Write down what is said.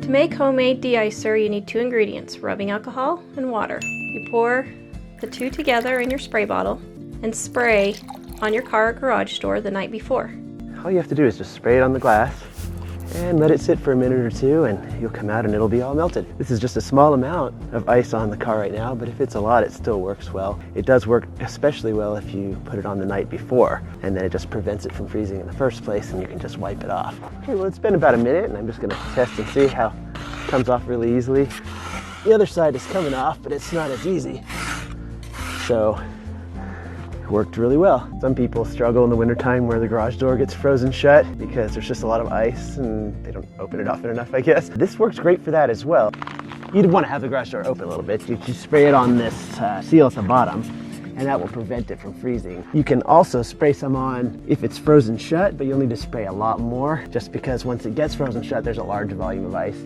To make homemade de-icer, you need 2 ingredients, rubbing alcohol and water. You pour the 2 together in your spray bottle and spray on your car or garage door the night before. All you have to do is just spray it on the glass and let it sit for a minute or 2, and you'll come out and it'll be all melted. This is just a small amount of ice on the car right now, but if it's a lot, it still works well. It does work especially well if you put it on the night before, and then it just prevents it from freezing in the first place, and you can just wipe it off. Okay, well, it's been about a minute, and I'm just gonna test and see how it comes off really easily. The other side is coming off, but it's not as easy. So, it worked really well. Some people struggle in the wintertime where the garage door gets frozen shut because there's just a lot of ice and they don't open it often enough, I guess. This works great for that as well. You'd want to have the garage door open a little bit. You just spray it on this seal at the bottom, and that will prevent it from freezing. You can also spray some on if it's frozen shut, but you'll need to spray a lot more just because once it gets frozen shut, there's a large volume of ice.